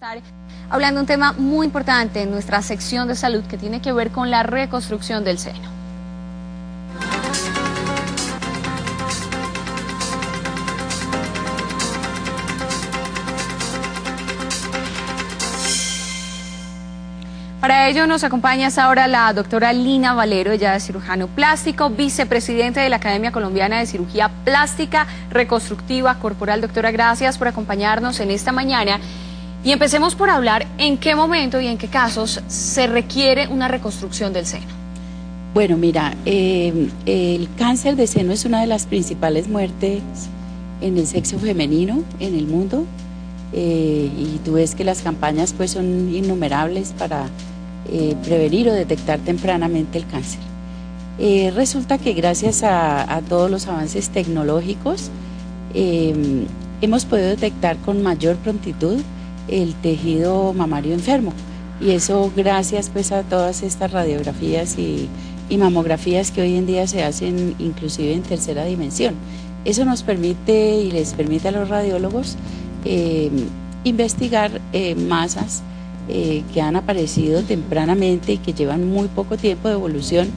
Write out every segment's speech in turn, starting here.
estar hablando de un tema muy importante en nuestra sección de salud que tiene que ver con la reconstrucción del seno. Para ello nos acompaña hasta ahora la doctora Lina Valero, ella es cirujano plástico, vicepresidente de la Academia Colombiana de Cirugía Plástica Reconstructiva Corporal. Doctora, gracias por acompañarnos en esta mañana. Y empecemos por hablar en qué momento y en qué casos se requiere una reconstrucción del seno. Bueno, mira, el cáncer de seno es una de las principales muertes en el sexo femenino en el mundo. Y tú ves que las campañas pues son innumerables para prevenir o detectar tempranamente el cáncer. Resulta que gracias a todos los avances tecnológicos hemos podido detectar con mayor prontitud el tejido mamario enfermo, y eso gracias pues a todas estas radiografías y mamografías que hoy en día se hacen inclusive en tercera dimensión. Eso nos permite y les permite a los radiólogos investigar masas que han aparecido tempranamente y que llevan muy poco tiempo de evolución,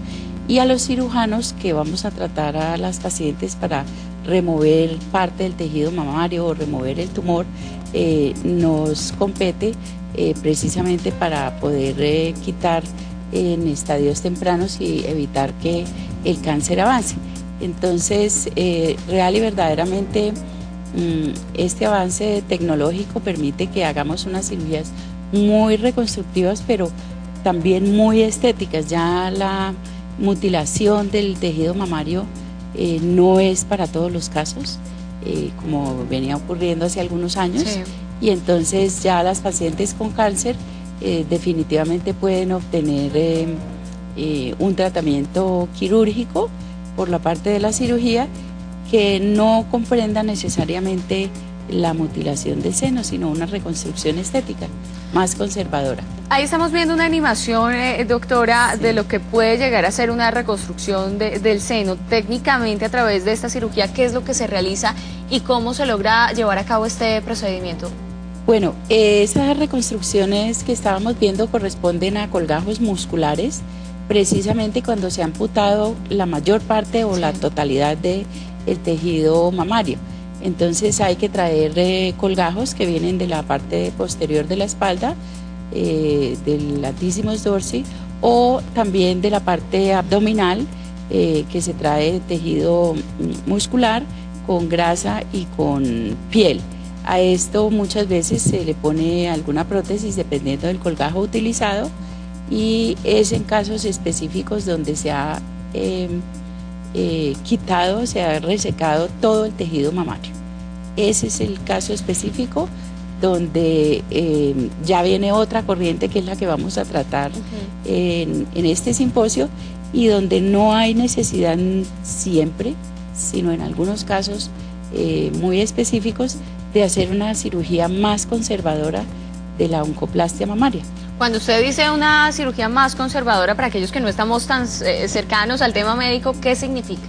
y a los cirujanos que vamos a tratar a las pacientes para remover parte del tejido mamario o remover el tumor, nos compete precisamente para poder quitar en estadios tempranos y evitar que el cáncer avance. Entonces, real y verdaderamente este avance tecnológico permite que hagamos unas cirugías muy reconstructivas, pero también muy estéticas. Ya la mutilación del tejido mamario no es para todos los casos, como venía ocurriendo hace algunos años, sí. Y entonces ya las pacientes con cáncer definitivamente pueden obtener un tratamiento quirúrgico por la parte de la cirugía que no comprenda necesariamente la mutilación del seno, sino una reconstrucción estética más conservadora. Ahí estamos viendo una animación, doctora, sí, de lo que puede llegar a ser una reconstrucción del seno. Técnicamente, a través de esta cirugía, ¿qué es lo que se realiza y cómo se logra llevar a cabo este procedimiento? Bueno, esas reconstrucciones que estábamos viendo corresponden a colgajos musculares, precisamente cuando se ha amputado la mayor parte o sí, la totalidad del tejido mamario. Entonces hay que traer colgajos que vienen de la parte posterior de la espalda, del latissimus dorsi, o también de la parte abdominal, que se trae tejido muscular con grasa y con piel. A esto muchas veces se le pone alguna prótesis dependiendo del colgajo utilizado, y es en casos específicos donde se ha quitado, se ha resecado todo el tejido mamario. Ese es el caso específico donde ya viene otra corriente que es la que vamos a tratar en este simposio, y donde no hay necesidad siempre, sino en algunos casos muy específicos, de hacer una cirugía más conservadora de la oncoplastia mamaria. Cuando usted dice una cirugía más conservadora, para aquellos que no estamos tan cercanos al tema médico, ¿qué significa?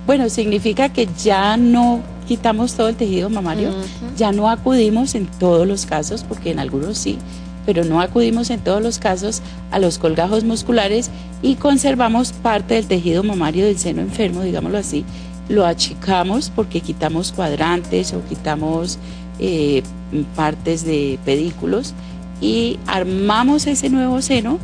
Bueno, significa que ya no quitamos todo el tejido mamario, ya no acudimos en todos los casos, porque en algunos sí, pero no acudimos en todos los casos a los colgajos musculares, y conservamos parte del tejido mamario del seno enfermo, digámoslo así. Lo achicamos porque quitamos cuadrantes o quitamos partes de pedículos, y armamos ese nuevo seno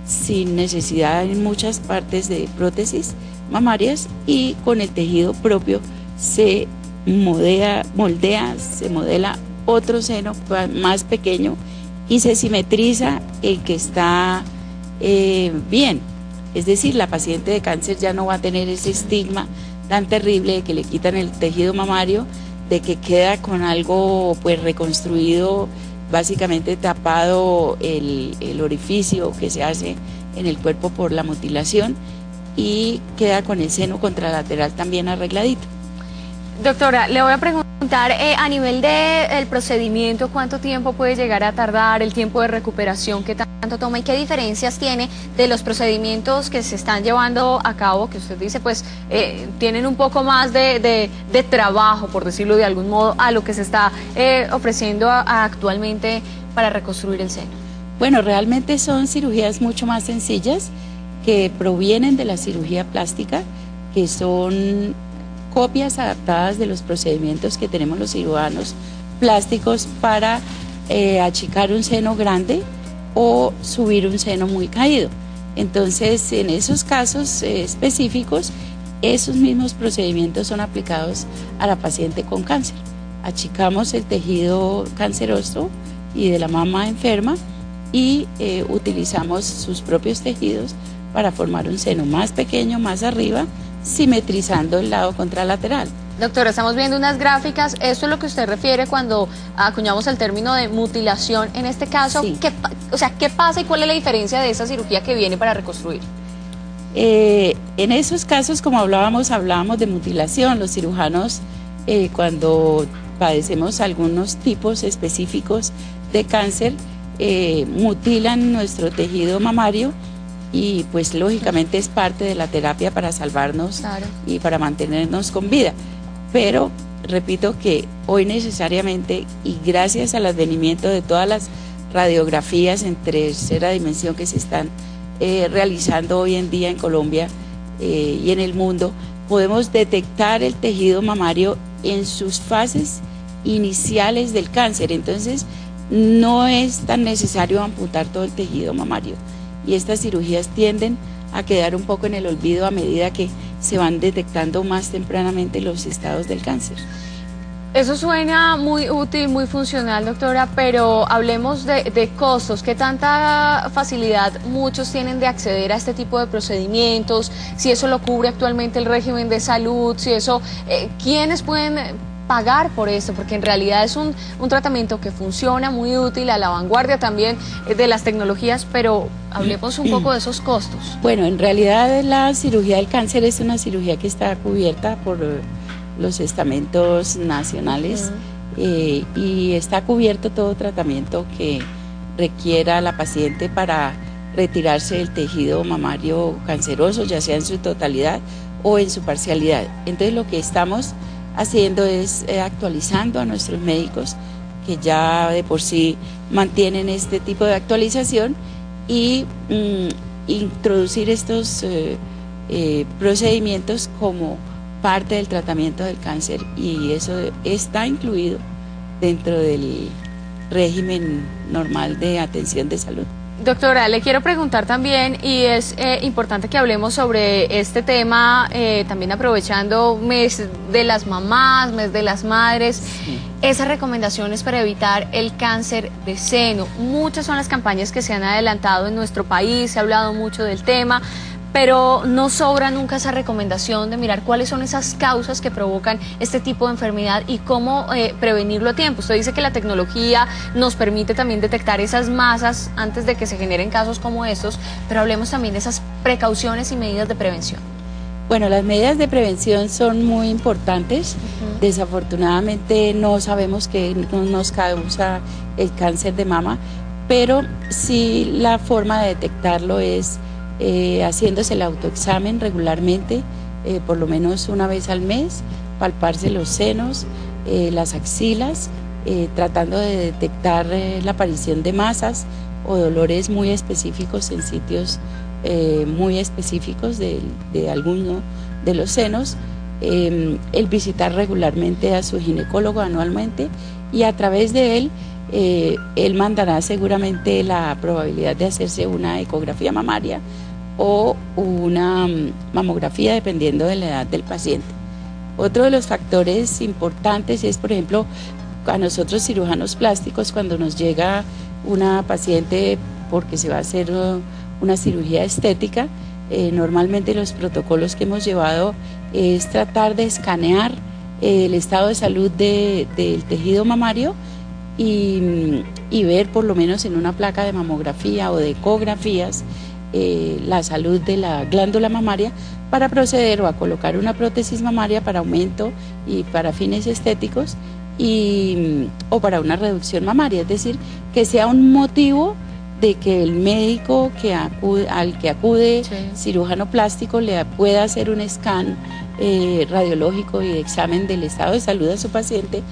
sin necesidad en muchas partes de prótesis mamarias, y con el tejido propio se modela otro seno más pequeño, y se simetriza el que está bien. Es decir, la paciente de cáncer ya no va a tener ese estigma tan terrible de que le quitan el tejido mamario, de que queda con algo pues reconstruido, básicamente tapado el orificio que se hace en el cuerpo por la mutilación, y queda con el seno contralateral también arregladito. Doctora, le voy a preguntar, a nivel del procedimiento, ¿cuánto tiempo puede llegar a tardar, el tiempo de recuperación, qué tanto toma y qué diferencias tiene de los procedimientos que se están llevando a cabo, que usted dice pues tienen un poco más de trabajo, por decirlo de algún modo, a lo que se está ofreciendo actualmente para reconstruir el seno? Bueno, realmente son cirugías mucho más sencillas que provienen de la cirugía plástica, que son copias adaptadas de los procedimientos que tenemos los cirujanos plásticos para achicar un seno grande o subir un seno muy caído. Entonces, en esos casos específicos, esos mismos procedimientos son aplicados a la paciente con cáncer. Achicamos el tejido canceroso y de la mama enferma y utilizamos sus propios tejidos para formar un seno más pequeño, más arriba, simetrizando el lado contralateral. Doctora, estamos viendo unas gráficas. ¿Esto es lo que usted refiere cuando acuñamos el término de mutilación? En este caso, sí. ¿Qué pasa y cuál es la diferencia de esa cirugía que viene para reconstruir? En esos casos, como hablábamos de mutilación. Los cirujanos, cuando padecemos algunos tipos específicos de cáncer, mutilan nuestro tejido mamario y pues lógicamente es parte de la terapia para salvarnos, claro, y para mantenernos con vida. Pero repito que hoy necesariamente, y gracias al advenimiento de todas las radiografías en tercera dimensión que se están realizando hoy en día en Colombia y en el mundo, podemos detectar el tejido mamario en sus fases iniciales del cáncer. Entonces no es tan necesario amputar todo el tejido mamario, y estas cirugías tienden a quedar un poco en el olvido a medida que se van detectando más tempranamente los estados del cáncer. Eso suena muy útil, muy funcional, doctora, pero hablemos de costos. ¿Qué tanta facilidad muchos tienen de acceder a este tipo de procedimientos? Si eso lo cubre actualmente el régimen de salud, si eso, ¿quiénes pueden pagar por esto? Porque en realidad es un tratamiento que funciona, muy útil, a la vanguardia también de las tecnologías, pero hablemos un poco de esos costos. Bueno, en realidad la cirugía del cáncer es una cirugía que está cubierta por los estamentos nacionales y está cubierto todo tratamiento que requiera la paciente para retirarse del tejido mamario canceroso, ya sea en su totalidad o en su parcialidad. Entonces lo que estamos haciendo es actualizando a nuestros médicos, que ya de por sí mantienen este tipo de actualización, y introducir estos procedimientos como parte del tratamiento del cáncer, y eso está incluido dentro del régimen normal de atención de salud. Doctora, le quiero preguntar también, y es importante que hablemos sobre este tema, también aprovechando mes de las mamás, mes de las madres, sí, esas recomendaciones para evitar el cáncer de seno. Muchas son las campañas que se han adelantado en nuestro país, se ha hablado mucho del tema, pero no sobra nunca esa recomendación de mirar cuáles son esas causas que provocan este tipo de enfermedad y cómo prevenirlo a tiempo. Usted dice que la tecnología nos permite también detectar esas masas antes de que se generen casos como estos, pero hablemos también de esas precauciones y medidas de prevención. Bueno, las medidas de prevención son muy importantes. Desafortunadamente no sabemos qué nos causa el cáncer de mama, pero sí la forma de detectarlo es haciéndose el autoexamen regularmente, por lo menos una vez al mes, palparse los senos, las axilas, tratando de detectar la aparición de masas o dolores muy específicos en sitios muy específicos de alguno de los senos, el visitar regularmente a su ginecólogo anualmente, y a través de él mandará seguramente la probabilidad de hacerse una ecografía mamaria o una mamografía, dependiendo de la edad del paciente. Otro de los factores importantes es, por ejemplo, a nosotros cirujanos plásticos, cuando nos llega una paciente porque se va a hacer una cirugía estética, normalmente los protocolos que hemos llevado es tratar de escanear el estado de salud del tejido mamario y ver por lo menos en una placa de mamografía o de ecografías la salud de la glándula mamaria, para proceder o a colocar una prótesis mamaria para aumento y para fines estéticos o para una reducción mamaria, es decir, que sea un motivo de que el médico al que acude, Sí. cirujano plástico, le pueda hacer un scan radiológico y de examen del estado de salud a su paciente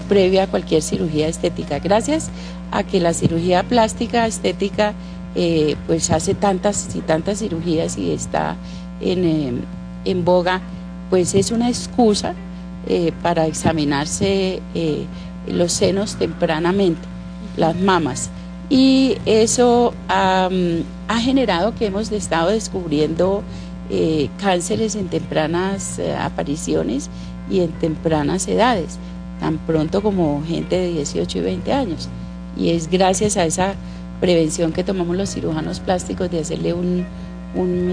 previa a cualquier cirugía estética. Gracias a que la cirugía plástica estética pues hace tantas y tantas cirugías y está en boga, pues es una excusa para examinarse los senos tempranamente, las mamas. Y eso ha generado que hemos estado descubriendo cánceres en tempranas apariciones y en tempranas edades, tan pronto como gente de 18 y 20 años. Y es gracias a esa prevención que tomamos los cirujanos plásticos de hacerle un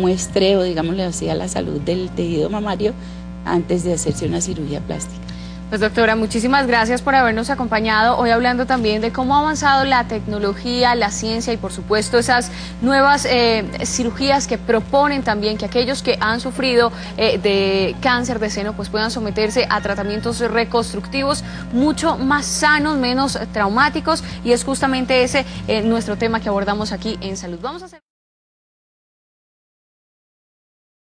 muestreo, digámosle así, a la salud del tejido mamario antes de hacerse una cirugía plástica. Pues doctora, muchísimas gracias por habernos acompañado hoy hablando también de cómo ha avanzado la tecnología, la ciencia y por supuesto esas nuevas cirugías que proponen también que aquellos que han sufrido de cáncer de seno pues puedan someterse a tratamientos reconstructivos mucho más sanos, menos traumáticos y es justamente ese nuestro tema que abordamos aquí en Salud. Vamos a hacer